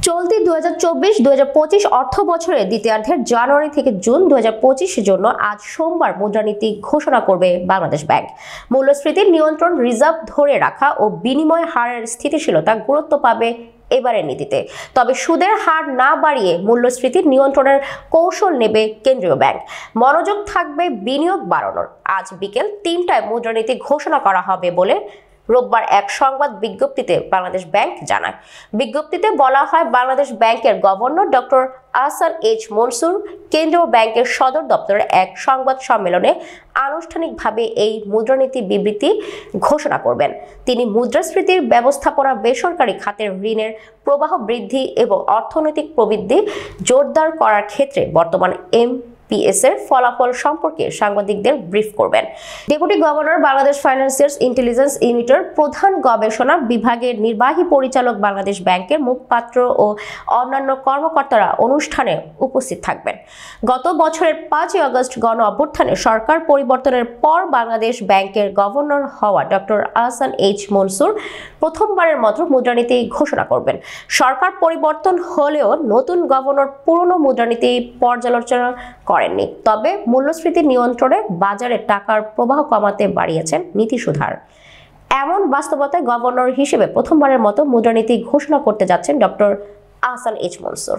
চলতি 2024-2025 অর্থ বছরের দ্বিতীয়ার্ধের জানুয়ারি থেকে জুন 2025 জন্য আজ সোমবার মুদ্রানীতি ঘোষণা করবে বাংলাদেশ ব্যাংক। মূল্যস্ফীতির নিয়ন্ত্রণ, রিজার্ভ ধরে রাখা ও বিনিময় হারের স্থিতিশীলতা গুরুত্ব পাবে এবারের নীতিতে। তবে সুদের হার না বাড়িয়ে মূল্যস্ফীতি নিয়ন্ত্রণের কৌশল নেবে কেন্দ্রীয় ব্যাংক। মনোযোগ থাকবে বিনিয়োগ বাড়ানোর। আজ বিকেল 3টায় মুদ্রানীতি ঘোষণা করা হবে বলে রোববার এক সংবাদ বিজ্ঞপ্তিতে বাংলাদেশ ব্যাংক জানায়। বিজ্ঞপ্তিতে বলা হয়, বাংলাদেশ ব্যাংকের governor doctor Ahsan H Mansur কেন্দ্রীয় ব্যাংকের সদর দপ্তরে এক সংবাদ সম্মেলনে আনুষ্ঠানিকভাবে এই মুদ্রানীতি বিবৃতি ঘোষণা করবেন। তিনি মুদ্রাস্ফীতির ব্যবস্থাপনা, বেসরকারি খাতের ঋণের প্রবাহ বৃদ্ধি এবং অর্থনৈতিক প্রবৃদ্ধি জোরদার করার ক্ষেত্রে বর্তমান এর ফলাফল সম্পর্কে সাংবাদিকদের ব্রিফ করবেন। Deputy governor, Bangladesh financial intelligence ইউনিটের প্রধান গবেষণা বিভাগের নির্বাহী পরিচালক, বাংলাদেশ ব্যাংকের মুখপাত্র ও অন্যান্য কর্মকর্তারা অনুষ্ঠানে উপস্থিত থাকবেন। গত বছরের 5 আগস্ট গণ অভ্যুত্থানে সরকার পরিবর্তনের পর বাংলাদেশ ব্যাংকের গভর্নর হওয়া ডক্টর আহসান এইচ মনসুর প্রথমবারের মতো মুদ্রানীতি ঘোষণা করবেন। সরকার পরিবর্তন হলেও নতুন গভর্নর পুরনো মুদ্রানীতি পর্যালোচনা করেননি। তবে মূল্যস্ফীতি নিয়ন্ত্রণে বাজারে টাকার প্রবাহ কমাতে বাড়িয়েছেন নীতি সুধার। এমন বাস্তবতায় গভর্নর হিসেবে প্রথমবারের মতো মুদ্রানীতি ঘোষণা করতে যাচ্ছেন ডক্টর আহসান এইচ মনসুর।